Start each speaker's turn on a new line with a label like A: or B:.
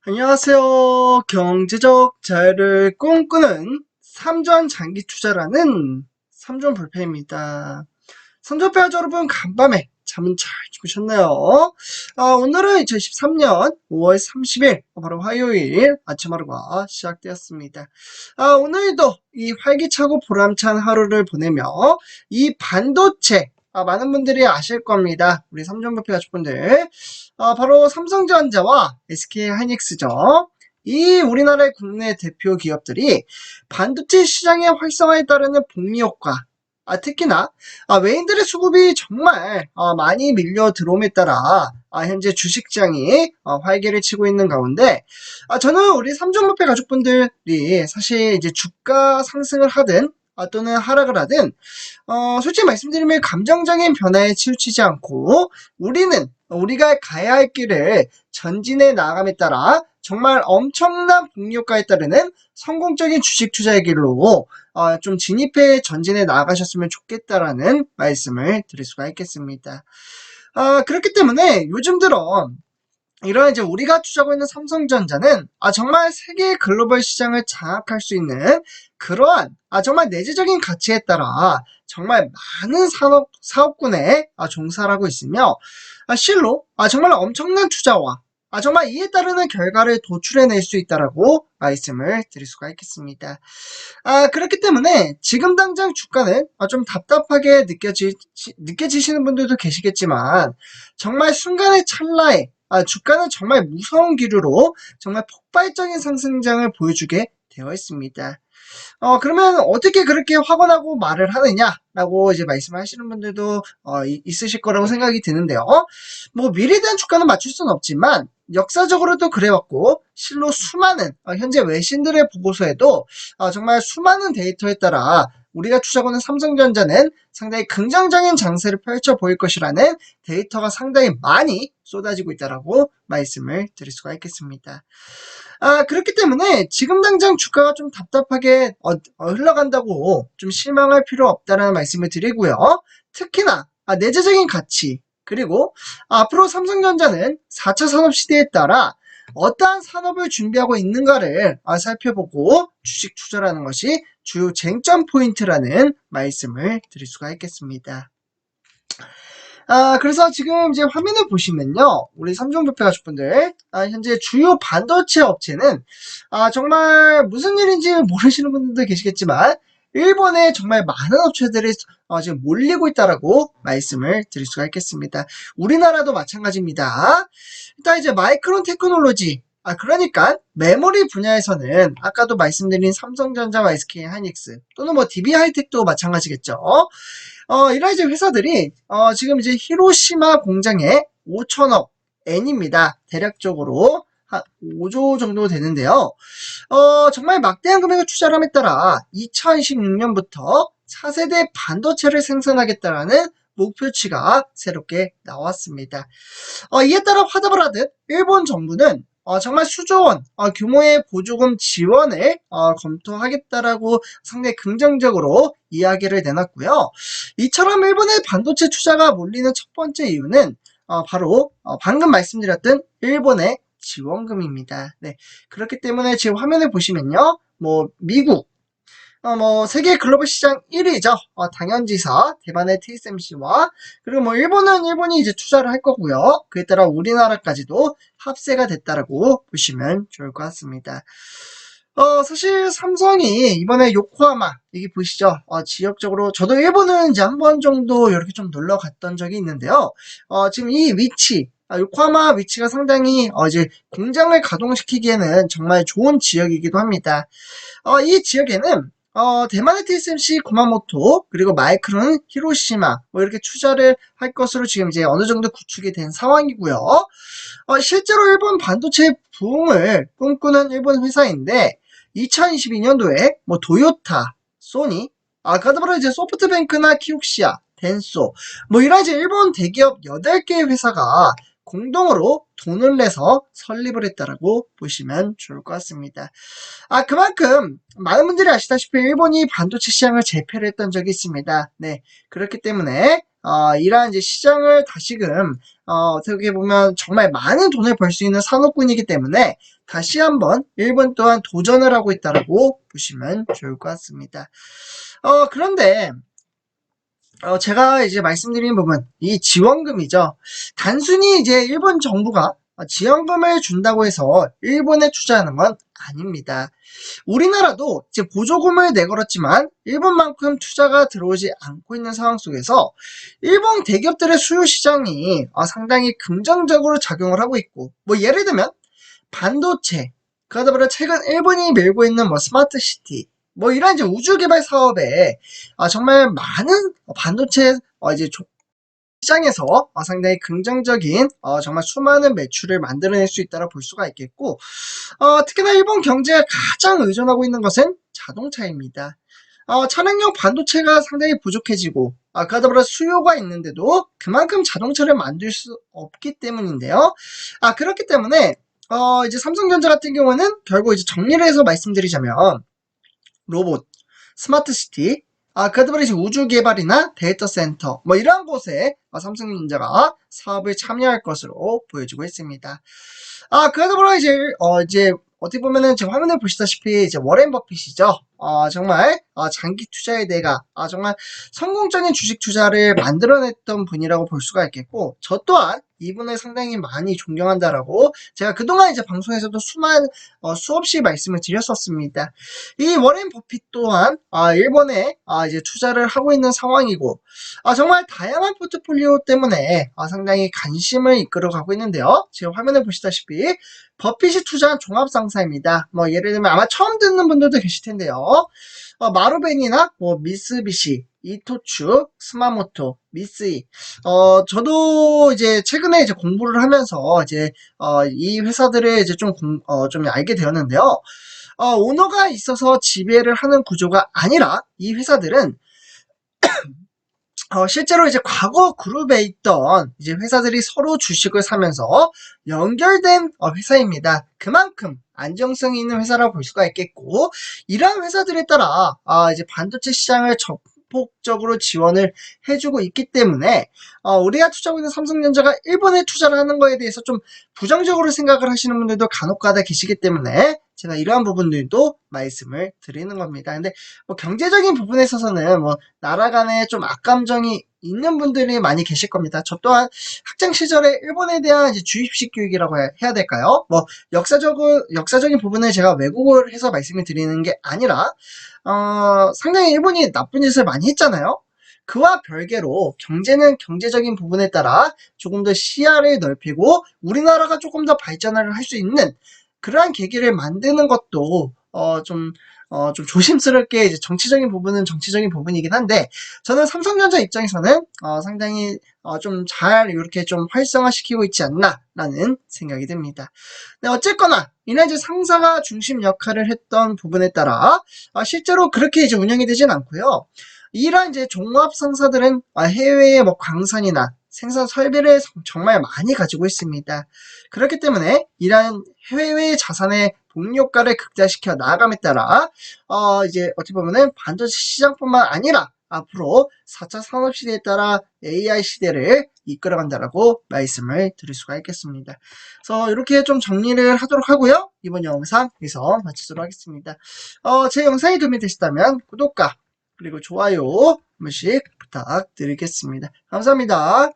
A: 안녕하세요. 경제적 자유를 꿈꾸는 삼전 장기 투자라는 삼전 불패입니다. 삼전패 여러분 간밤에 잠은 잘 주무셨나요? 오늘은 2013년 5월 30일 바로 화요일 아침 하루가 시작되었습니다. 오늘도 이 활기차고 보람찬 하루를 보내며 이 반도체 많은 분들이 아실 겁니다. 우리 삼전불패 가족분들 바로 삼성전자와 SK하이닉스죠. 이 우리나라의 국내 대표 기업들이 반도체 시장의 활성화에 따르는 복리 효과, 특히나 외인들의 수급이 정말 많이 밀려 들어옴에 따라 현재 주식시장이 활기를 치고 있는 가운데 저는 우리 삼종목배 가족분들이 사실 이제 주가 상승을 하든 또는 하락을 하든 솔직히 말씀드리면 감정적인 변화에 치우치지 않고 우리가 가야 할 길을 전진해 나아감에 따라 정말 엄청난 복리 효과에 따르는 성공적인 주식 투자의 길로 좀 진입해 전진해 나아가셨으면 좋겠다라는 말씀을 드릴 수가 있겠습니다. 그렇기 때문에 요즘 들어 이런 이제 우리가 투자하고 있는 삼성전자는 정말 세계 글로벌 시장을 장악할 수 있는 그러한 정말 내재적인 가치에 따라 정말 많은 사업군에 종사를 하고 있으며 실로 정말 엄청난 투자와 정말 이에 따르는 결과를 도출해낼 수 있다라고 말씀을 드릴 수가 있겠습니다. 그렇기 때문에 지금 당장 주가는 좀 답답하게 느껴지시는 분들도 계시겠지만 정말 순간의 찰나에 주가는 정말 무서운 기류로 정말 폭발적인 상승장을 보여주게 되어 있습니다. 그러면 어떻게 그렇게 확언하고 말을 하느냐라고 이제 말씀하시는 분들도 있으실 거라고 생각이 드는데요. 뭐 미래에 대한 주가는 맞출 수는 없지만 역사적으로도 그래왔고 실로 수많은 현재 외신들의 보고서에도 정말 수많은 데이터에 따라 우리가 투자하는 삼성전자는 상당히 긍정적인 장세를 펼쳐 보일 것이라는 데이터가 상당히 많이 쏟아지고 있다라고 말씀을 드릴 수가 있겠습니다. 그렇기 때문에 지금 당장 주가가 좀 답답하게 흘러간다고 좀 실망할 필요 없다는 말씀을 드리고요. 특히나 내재적인 가치 그리고 앞으로 삼성전자는 4차 산업시대에 따라 어떠한 산업을 준비하고 있는가를 살펴보고 주식 투자라는 것이 주요 쟁점 포인트라는 말씀을 드릴 수가 있겠습니다. 그래서 지금 이제 화면을 보시면요. 우리 삼성부패 가족분들, 현재 주요 반도체 업체는, 정말 무슨 일인지 모르시는 분들도 계시겠지만, 일본에 정말 많은 업체들이 지금 몰리고 있다라고 말씀을 드릴 수가 있겠습니다. 우리나라도 마찬가지입니다. 일단 이제 마이크론 테크놀로지, 그러니까 메모리 분야에서는 아까도 말씀드린 삼성전자와 SK하이닉스 또는 뭐 DB하이텍도 마찬가지겠죠. 이런 이제 회사들이 지금 이제 히로시마 공장에 5천억 엔입니다. 대략적으로 한 5조 정도 되는데요. 정말 막대한 금액을 투자를 함에 따라 2026년부터 차세대 반도체를 생산하겠다라는 목표치가 새롭게 나왔습니다. 이에 따라 화답을 하듯 일본 정부는 정말 수조원 규모의 보조금 지원을 검토하겠다라고 상당히 긍정적으로 이야기를 내놨고요. 이처럼 일본의 반도체 투자가 몰리는 첫 번째 이유는 바로 방금 말씀드렸던 일본의 지원금입니다. 네, 그렇기 때문에 지금 화면을 보시면요, 뭐 미국 뭐 세계 글로벌 시장 1위죠. 당연지사 대만의 TSMC와 그리고 뭐 일본은 일본이 이제 투자를 할 거고요. 그에 따라 우리나라까지도 합세가 됐다라고 보시면 좋을 것 같습니다. 사실 삼성이 이번에 요코하마 여기 보시죠. 지역적으로 저도 일본은 이제 한 번 정도 이렇게 좀 놀러 갔던 적이 있는데요. 지금 이 위치 요코하마 위치가 상당히 이제 공장을 가동시키기에는 정말 좋은 지역이기도 합니다. 이 지역에는 대만의 TSMC 구마모토 그리고 마이크론 히로시마 뭐 이렇게 투자를 할 것으로 지금 이제 어느 정도 구축이 된 상황이고요. 실제로 일본 반도체 부흥을 꿈꾸는 일본 회사인데 2022년도에 뭐 도요타, 소니, 바로 이제 소프트뱅크나 키옥시아, 덴소 뭐 이런 이제 일본 대기업 8개의 회사가 공동으로 돈을 내서 설립을 했다라고 보시면 좋을 것 같습니다. 그만큼 많은 분들이 아시다시피 일본이 반도체 시장을 제패를 했던 적이 있습니다. 네, 그렇기 때문에 이러한 이제 시장을 다시금 어떻게 보면 정말 많은 돈을 벌 수 있는 산업군이기 때문에 다시 한번 일본 또한 도전을 하고 있다라고 보시면 좋을 것 같습니다. 그런데 제가 이제 말씀드린 부분, 이 지원금이죠. 단순히 이제 일본 정부가 지원금을 준다고 해서 일본에 투자하는 건 아닙니다. 우리나라도 이제 보조금을 내걸었지만 일본만큼 투자가 들어오지 않고 있는 상황 속에서 일본 대기업들의 수요 시장이 상당히 긍정적으로 작용을 하고 있고, 뭐 예를 들면 반도체, 그러다 보니 최근 일본이 밀고 있는 뭐 스마트 시티, 뭐 이런 이제 우주 개발 사업에 정말 많은 반도체 이제 시장에서 상당히 긍정적인 정말 수많은 매출을 만들어낼 수 있다고 볼 수가 있겠고, 특히나 일본 경제가 가장 의존하고 있는 것은 자동차입니다. 차량용 반도체가 상당히 부족해지고, 그러다 보니 수요가 있는데도 그만큼 자동차를 만들 수 없기 때문인데요. 그렇기 때문에 이제 삼성전자 같은 경우는 결국 이제 정리를 해서 말씀드리자면 로봇, 스마트시티, 그러다 보니 우주 개발이나 데이터 센터, 뭐 이러한 곳에 삼성전자가 사업을 참여할 것으로 보여지고 있습니다. 그러다 보니 이제 어떻게 보면은 지금 화면에 보시다시피 이제 워렌 버핏이죠. 정말 장기 투자의 대가, 정말 성공적인 주식 투자를 만들어냈던 분이라고 볼 수가 있겠고, 저 또한 이분을 상당히 많이 존경한다라고 제가 그동안 이제 방송에서도 수없이 말씀을 드렸었습니다. 이 워렌 버핏 또한 일본에 이제 투자를 하고 있는 상황이고, 정말 다양한 포트폴리오 때문에 상당히 관심을 이끌어가고 있는데요. 지금 화면에 보시다시피 버핏이 투자한 종합상사입니다. 뭐 예를 들면 아마 처음 듣는 분들도 계실 텐데요. 마루벤이나 뭐 미쓰비시, 이토추, 스마모토, 미쓰이. 저도 이제 최근에 이제 공부를 하면서 이제 이 회사들을 이제 좀 알게 되었는데요. 오너가 있어서 지배를 하는 구조가 아니라 이 회사들은 실제로 이제 과거 그룹에 있던 이제 회사들이 서로 주식을 사면서 연결된 회사입니다. 그만큼 안정성이 있는 회사라고 볼 수가 있겠고, 이러한 회사들에 따라 이제 반도체 시장을 적극적으로 지원을 해주고 있기 때문에 우리가 투자하고 있는 삼성전자가 일본에 투자를 하는 거에 대해서 좀 부정적으로 생각을 하시는 분들도 간혹가다 계시기 때문에 제가 이러한 부분들도 말씀을 드리는 겁니다. 근데 뭐 경제적인 부분에 있어서는 뭐 나라 간에 좀 악감정이 있는 분들이 많이 계실 겁니다. 저 또한 학창 시절에 일본에 대한 이제 주입식 교육이라고 해야 될까요? 뭐 역사적인 부분을 제가 왜곡을 해서 말씀을 드리는 게 아니라 상당히 일본이 나쁜 짓을 많이 했잖아요. 그와 별개로 경제는 경제적인 부분에 따라 조금 더 시야를 넓히고 우리나라가 조금 더 발전을 할 수 있는 그러한 계기를 만드는 것도 좀 조심스럽게 이제 정치적인 부분은 정치적인 부분이긴 한데, 저는 삼성전자 입장에서는 상당히 좀 잘 이렇게 좀 활성화시키고 있지 않나라는 생각이 듭니다. 네, 어쨌거나 이날 이제 상사가 중심 역할을 했던 부분에 따라 실제로 그렇게 이제 운영이 되진 않고요. 이런 이제 종합 상사들은 해외의 뭐 광산이나 생산 설비를 정말 많이 가지고 있습니다. 그렇기 때문에 이러한 해외 자산의 동력가를 극대화시켜 나아감에 따라 이제 어떻게 보면은 반도체 시장뿐만 아니라 앞으로 4차 산업시대에 따라 AI 시대를 이끌어간다라고 말씀을 드릴 수가 있겠습니다. 그래서 이렇게 좀 정리를 하도록 하고요. 이번 영상 여기서 마치도록 하겠습니다. 제 영상이 도움이 되셨다면 구독과 그리고 좋아요 한 번씩 부탁드리겠습니다. 감사합니다.